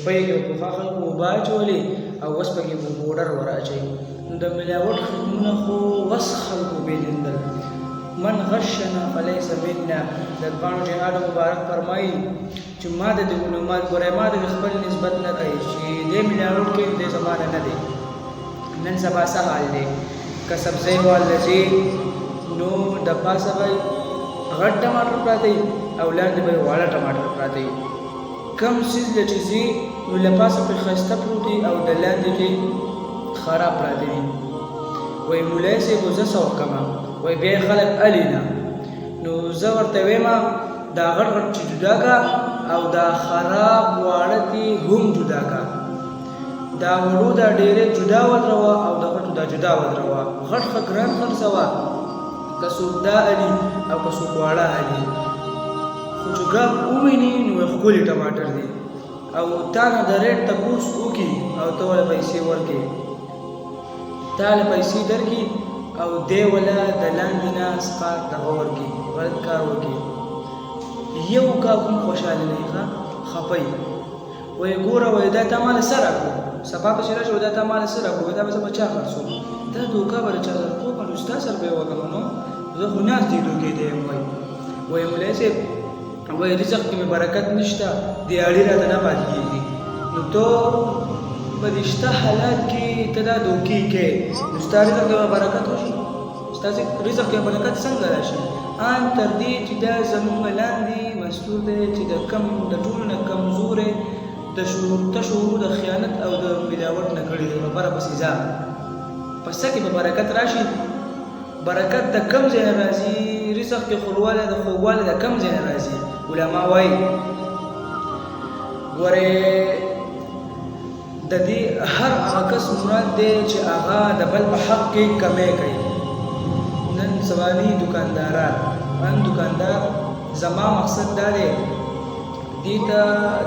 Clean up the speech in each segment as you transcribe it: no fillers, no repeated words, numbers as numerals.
شپې کې پخوا خلکو اوبه اچولې او اوس پکې پوډر ور اچوي. نو د ملاوټ خدمتونه خو اوس خلکو بېلېدل. من غشنا فلیس منا. د پاڼو جهاد مبارک فرمایي چې ما د دې معلومات ګورئ ما د خپل نسبت نه کوي چې دې ملاوټ کې دې زمانه نه دی. نن سبا څه حال دی که سبزۍ واله ځي نو د پاسه به غټ ټماټر پراته وي او لاندې به یې واړه ټماټر پراته وي. کم څیز له چې ځي نو له پاسه پرې ښایسته پروت وي او د لاندې کې خراب پراته وي. وایي مولوي صاحب زه څه وکړمه؟ وایي بیا یې خلک الي نه. نو زه ورته ویم دا غټ غټ چې جدا کا او دا خراب واړه دي هم جدا کا. دا وړو دا ډېرې جدا ودروه او د غټو دا جدا ودروه. غټ ښه ګران خرڅوه که څوک دا الي او که څوک واړه الي. خو چې ګپ وویني نو ښکلي ټماټر دي او تا نه د ریټ تپوس وکړي او ته ورله پیسې ورکړې. تا له پیسې درکړي او دی وله د لاندې نه ستا دغه ورکړي غلط کار وکړي. یو کا کوم خوشحاله نه ښه خفه وایي ګوره وایي دا تا ماله څه راکړو سبا پسې راشي وایي دا تا ماله څه راکړو وایي دا به زه به چا خرڅوم دا دوکه به له چا سره کوم نو ستا سره به یې وکړم نو زه خو ناست دې دوکې ته یم. وایي مولوي صاحب وایي رزق کې مې برکت نشته دیاړي راته نه پاتې کېږي. نو ته په دې شته حالات کې ته دا دوکې کوې نو ستا رزق کې به برکت وشي؟ ستا رزق کې برکت څنګه راشي؟ ان تر دې چې دا زموږ لاندې مستور دی چې د ټولو نه کمزوری د شعور د خیانت او د ملاوټ نه کړي دی. خبره پسې ځه په څه کې به برکت راشي؟ برکت د کم ځای نه راځي. رزق کې خړوالی د خوږوالی د کم ځای نه راځي. علما وایي ګورې د دې هر هغه کس مراد دی چې هغه د بل په حق کې کمی کوي. نن سباني دکانداران دکاندار زما مقصد دا دی دې ته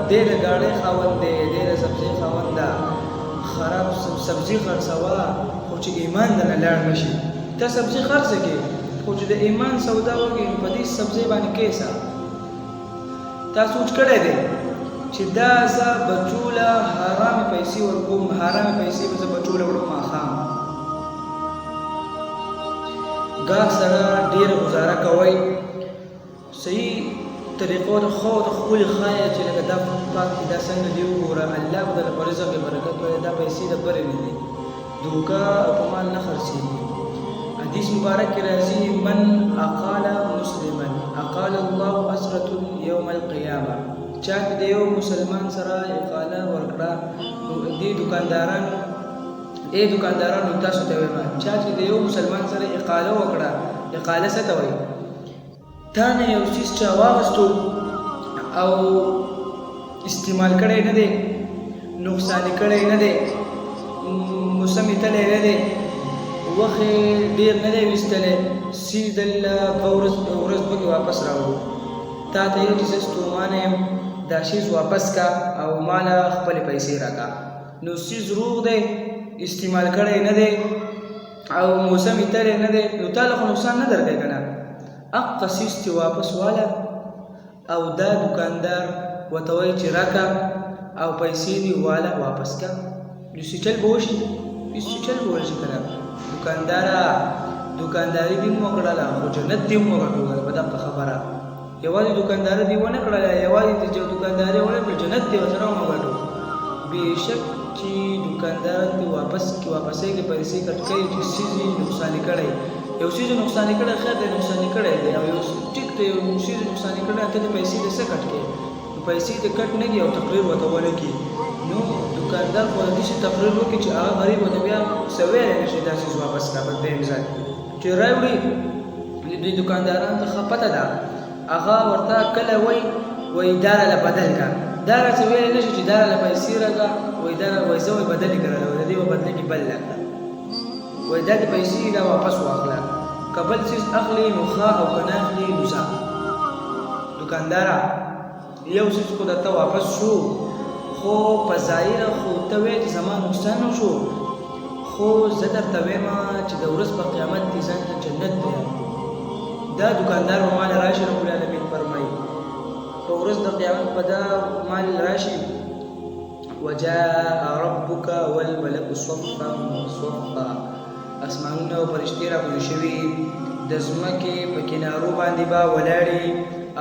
دی د ګاډۍ خاوند دی دی د سبزۍ خاوند ده خراب سبزي خرڅوه خو چې ایمان دنه لاړ نه شي. ته سبزي خرڅه کړې خو چې د ایمان سودا وکړې په دې سبزۍ باندې کیسه تا سوچ کړی دی چې دا زه بچو له حرامې پیسې ورکوم حرامې پیسې به زه بچو له وړم ماښام. ګاک سره ډېره ګزاره کوئ صحیح طریقو د ښو د ښکلي ښایه چې لکه دا پاک دي دا څنګه دي وګوره الله به درله په رزق کې برکت وایي. دا پیسې د برې نه دي دوکه او په مال نه خرڅېږي. حدیث مبارک کې راځي من اقال مسلما اقال الله اسرة یوم القیامه. چا چې د یو مسلمان سره اقاله ورکړه دې دکاندارانو تاسو ته وایم چا چې د یو مسلمان سره اقاله وکړه اقاله څه ته وایي؟ تا نه یو څیز چا واغستو او استعمال کړی نه دی نقصان کړی نه دی موسم یې تلی نه دی وخت یې ډېر نه دی ویستلی څیز دله په ورځ پکې واپس راوړو. تا ته یو چې زه ستومانه یم دا شیز واپس کا او ماله خپلې پیسې راکا. نو څیز روغ دی استعمال کړی نه دی او موسم یې تلی نه دی نو تا له خو نقصان نه درکوي که نه. اقا څیز چې واپس واله او دا دکاندار ورته وایي چې راکه او پیسې دې واله واپس کا نو سیټل به وشي سیټل به وشي که نه. دوکانداري دې مو وکړله خو جنت دې مو وګټو په دغه خبره یوازې دوکانداري دې ونه کړله یوازې چې دوکانداري ونه کړه جنت دې ورسره وګټو. بېشک چې دوکاندار دې واپسۍ کې پیسې کټ کوي چې څیز یې نقصان کړی یو څیز نقصان کړی خیر دی نقصان کړی دی او یو ټیک دی یو څیز نقصان کړی ته دې پیسې دې څه کټ کوي نو پیسې دې کټ نه کړي او تقریر ورته ونه کړي. نو دوکاندار خو داسې تقریر وکړي چې هغه غریب ورته بیا څه ویلی نه شي دا څیز واپس کړه په دویم ځل چې راوړي دې دوکاندارانو ته ښه پته ده هغه ورته کله وایي دا راله بدل کړه دا راته ویلی نه شي چې دا راله پیسې راکړه وایي دا وایي زه وایي بدلې کړله وایي د دې به بدله کې بل راکړه وایي دا د پیسې دا واپس واخله که بل څیز اخلي نو ښه او که نه اخلي نو ځه. دوکانداره یو څیز خو درته واپس شو خو په ظاهره خو ته وایې چې زما نقصان نه شو خو زه درته وایم چې د ورځ په قیامت کې ځان ته جنت دی. دا دوکاندار به مال راشي رب العالمین فرمایي په ورځ د قیامت به دا مال راشي وجاء ربك والملك صفا صفا اسمانونه او فرشتي را کوي شوي د ځمکې په کنارو باندې به ولاړې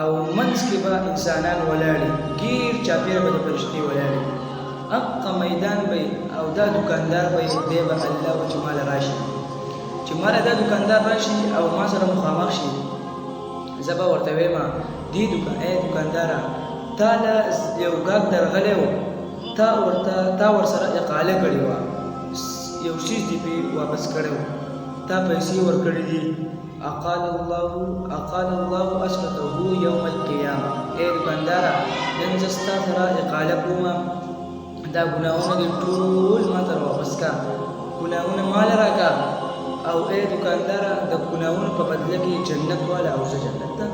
او منځ کې به انسانان ولاړې ګیر چاپېره به د فرشتي ولاړې اقا میدان به او دا دکاندار به دی به الله و چې مال راشي چې مال دا دکاندار راشي او ما سره مخامخ شي زه به ورته وایم دې دکانداره تا له یو ګاګ درغلی و تا ورسره اقاله کړې وه یو شیز دې پې واپس کړی و تا پیسې ورکړې دي اقال الله اسقطه یوم القیامه دکانداره نن زه ستا سره اقاله کوم دا ګناهونه دې ټول ما ته واپس کا ګناهونه مال راکا او دکانداره د ګناهونو په بدله کې جنت والا او زه جنت ته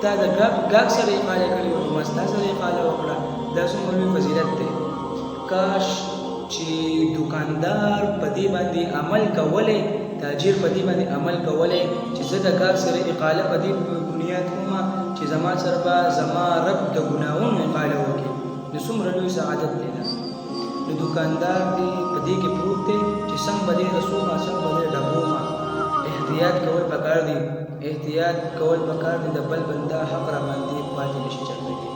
تا د ګاګ سره اقاله کړې وه نو ما ستا سره اقاله وکړه دا څومره لوی فضیلت دی کاش چې دکاندار په دې باندې عمل کولی تاجر په دې باندې عمل کولی چې زه د ګاګ سره اقاله په دې بنیاد کوم چې زما سره به زما رب د ګناهونو اقاله وکړي نو څومره لوی سعادت دی دا نو دکاندار دی په دې کې پروت دی چې څنګه به دې رسومه څنګه به دې ډبومه احتیاط کول پکار دی د بل بنده حق را باندې پاتې نشي چلېږي